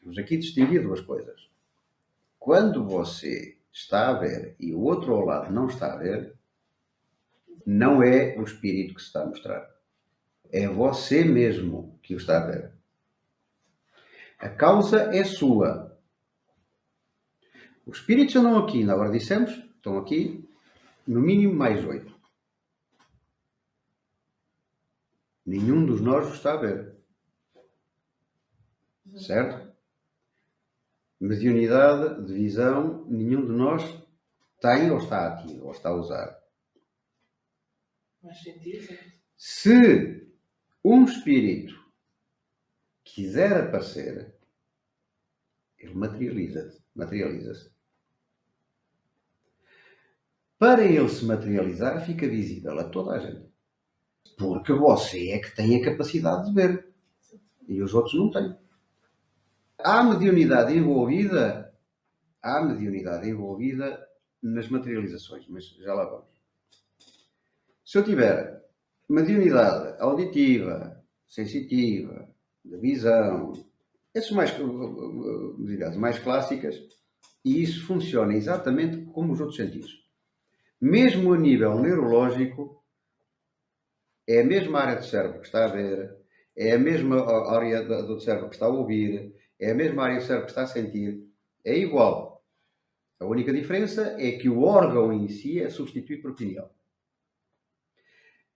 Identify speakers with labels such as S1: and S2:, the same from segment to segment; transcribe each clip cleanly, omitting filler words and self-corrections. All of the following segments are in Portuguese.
S1: Vamos aqui distinguir duas coisas. Quando você está a ver e o outro ao lado não está a ver, não é o espírito que se está a mostrar. É você mesmo que o está a ver. A causa é sua. Os espíritos andam aqui, na hora dissemos, estão aqui, no mínimo mais 8. Nenhum dos nós o está a ver. Certo? Mediunidade de visão, nenhum de nós tem ou está ativo, ou está a usar.
S2: Faz sentido.
S1: Se um espírito quiser aparecer, ele materializa-se. Para ele se materializar, fica visível a toda a gente. Porque você é que tem a capacidade de ver. E os outros não têm. Há mediunidade envolvida nas materializações, mas já lá vamos. Se eu tiver mediunidade auditiva, sensitiva, de visão, essas mais clássicas, e isso funciona exatamente como os outros sentidos. Mesmo a nível neurológico, é a mesma área do cérebro que está a ver, é a mesma área do cérebro que está a ouvir, é a mesma área do cérebro que está a sentir, é igual. A única diferença é que o órgão em si é substituído por pineal.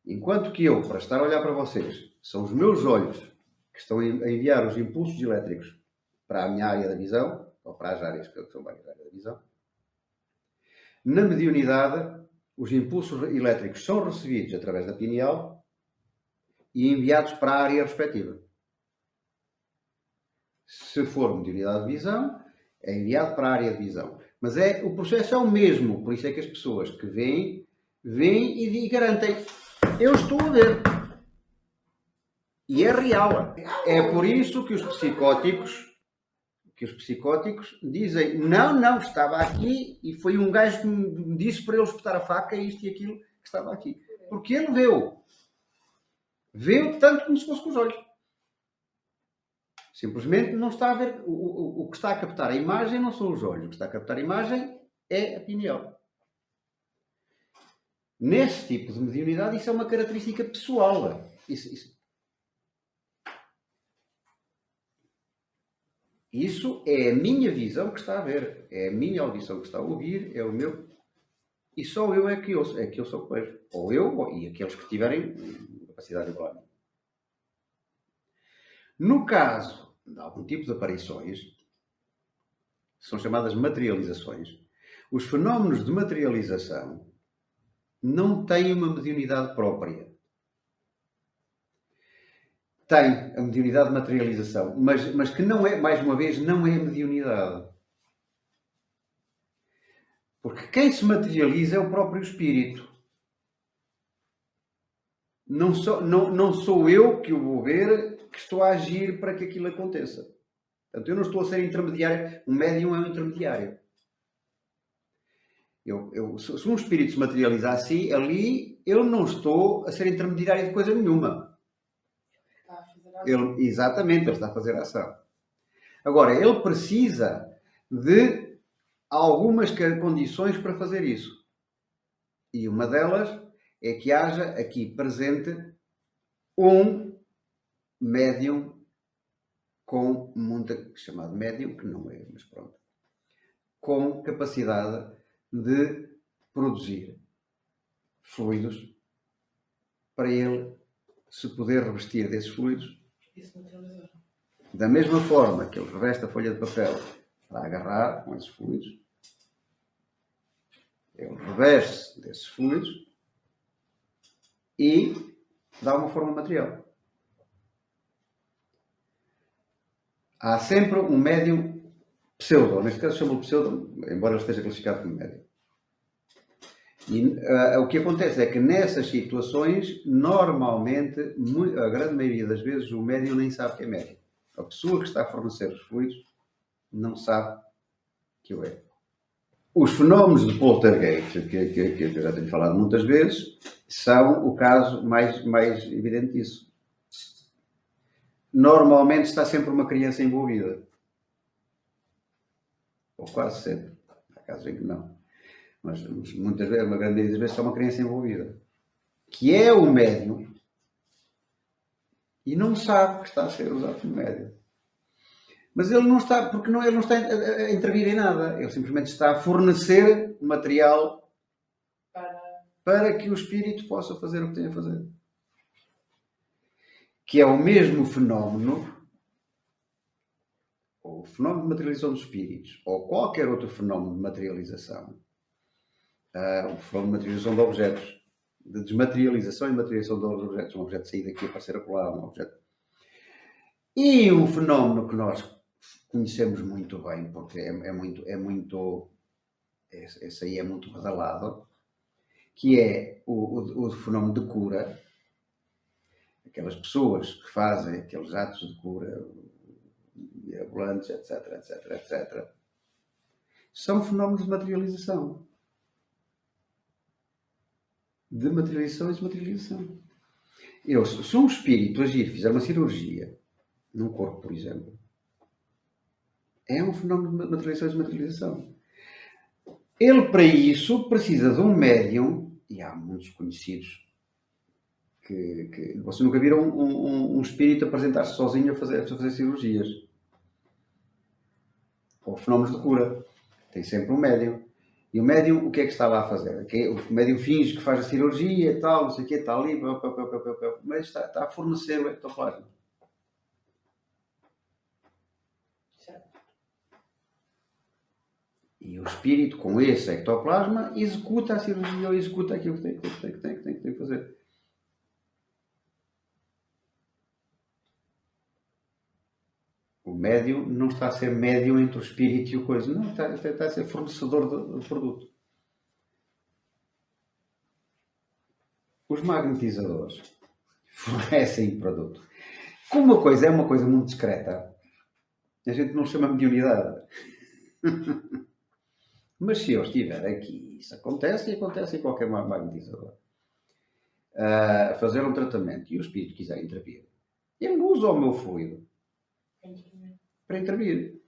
S1: Enquanto que eu, para estar a olhar para vocês, são os meus olhos que estão a enviar os impulsos elétricos para a minha área da visão, ou para as áreas que são várias áreas da visão. Na mediunidade, os impulsos elétricos são recebidos através da pineal e enviados para a área respectiva. Se for mediunidade de visão, é enviado para a área de visão. Mas o processo é o mesmo, por isso é que as pessoas que vêm e garantem: eu estou a ver. E é real. É por isso que os psicóticos dizem: não, estava aqui e foi um gajo que me disse para ele espetar a faca, isto e aquilo que estava aqui. Porque ele viu. Viu tanto como se fosse com os olhos. Simplesmente não está a ver. O que está a captar a imagem não são os olhos. O que está a captar a imagem é a pineal. Nesse tipo de mediunidade, isso é uma característica pessoal. Isso é a minha visão que está a ver. É a minha audição que está a ouvir. É o meu. E só eu é que ouço. É que eu sou o que vejo. Ou eu e aqueles que tiverem capacidade igual a mim. No caso de algum tipo de aparições, são chamadas materializações, os fenómenos de materialização não têm uma mediunidade própria. Tem a mediunidade de materialização, mas que não é, mais uma vez, não é mediunidade. Porque quem se materializa é o próprio espírito. Não sou eu que o vou ver, que estou a agir para que aquilo aconteça. Portanto, eu não estou a ser intermediário. Um médium é um intermediário. Se um espírito se materializa assim, ali, eu não estou a ser intermediário de coisa nenhuma. Exatamente, ele está a fazer a ação. Agora, ele precisa de algumas condições para fazer isso. E uma delas é que haja aqui presente um médium com muita, chamado médium, que não é, mas pronto, com capacidade de produzir fluidos para ele se poder revestir desses fluidos. Da mesma forma que ele reveste a folha de papel para agarrar com esses fluidos, ele reveste desses fluidos e dá uma forma material. Há sempre um médium pseudo, neste caso chama-o pseudo, embora ele esteja classificado como médium. E o que acontece é que nessas situações, normalmente, a grande maioria das vezes, o médium nem sabe que é médium. A pessoa que está a fornecer os fluidos não sabe que o é. Os fenómenos de poltergeist, que eu já tenho falado muitas vezes, são o caso mais evidente disso. Normalmente está sempre uma criança envolvida. ou quase sempre. Há casos em que não. Mas muitas vezes, uma grande das vezes, é uma criança envolvida, que é o médium e não sabe que está a ser usado como médium. Mas ele não está, porque não, ele não está a intervir em nada. Ele simplesmente está a fornecer material para que o espírito possa fazer o que tem a fazer. Que é o mesmo fenómeno, ou o fenómeno de materialização dos espíritos, ou qualquer outro fenómeno de materialização, o fenómeno de materialização de objetos, de desmaterialização e materialização de objetos, um objeto sair daqui a aparecer acolá, um objeto. E um fenómeno que nós conhecemos muito bem, porque esse aí é muito badalado, que é o fenómeno de cura. Aquelas pessoas que fazem aqueles atos de cura mirabolantes, etc, etc, etc, são fenómenos de materialização. De materialização e desmaterialização. Se um espírito agir, fizer uma cirurgia num corpo, por exemplo, é um fenómeno de materialização e desmaterialização. Ele, para isso, precisa de um médium, e há muitos conhecidos que vocês nunca viram um espírito apresentar-se sozinho a fazer cirurgias ou fenómenos de cura. Tem sempre um médium. E o médium, o que é que está lá a fazer? O médium finge que faz a cirurgia e tal, não sei o quê, está ali, mas está a fornecer o ectoplasma. E o espírito, com esse ectoplasma, executa a cirurgia ou executa aquilo que tem que fazer. O médium não está a ser médium entre o espírito e o coisa. Não, está a ser fornecedor do produto. Os magnetizadores fornecem produto. Como uma coisa é uma coisa muito discreta, a gente não chama mediunidade. Mas se eu estiver aqui, isso acontece e acontece em qualquer magnetizador, a fazer um tratamento e o espírito quiser intervir, ele usa o meu fluido para intervir.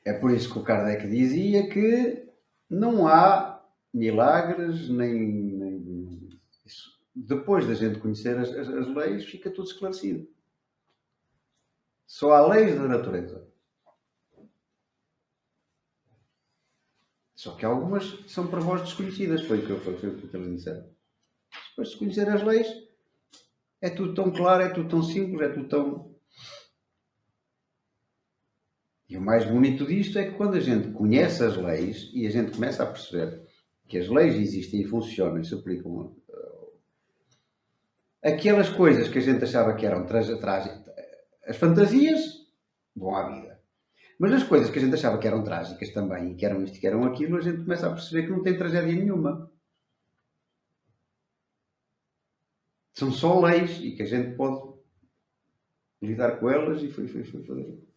S1: É por isso que o Kardec dizia que não há milagres, nem isso. Depois da gente conhecer as leis, fica tudo esclarecido. Só há leis da natureza. Só que algumas são para vós desconhecidas, foi o que eles disseram. Depois de conhecer as leis, é tudo tão claro, é tudo tão simples, é tudo tão... E o mais bonito disto é que quando a gente conhece as leis e a gente começa a perceber que as leis existem e funcionam e se aplicam, aquelas coisas que a gente achava que eram trágicas, as fantasias vão à vida. Mas as coisas que a gente achava que eram trágicas também, e que eram isto e que eram aquilo, a gente começa a perceber que não tem tragédia nenhuma. São só leis e que a gente pode lidar com elas e foi fazer.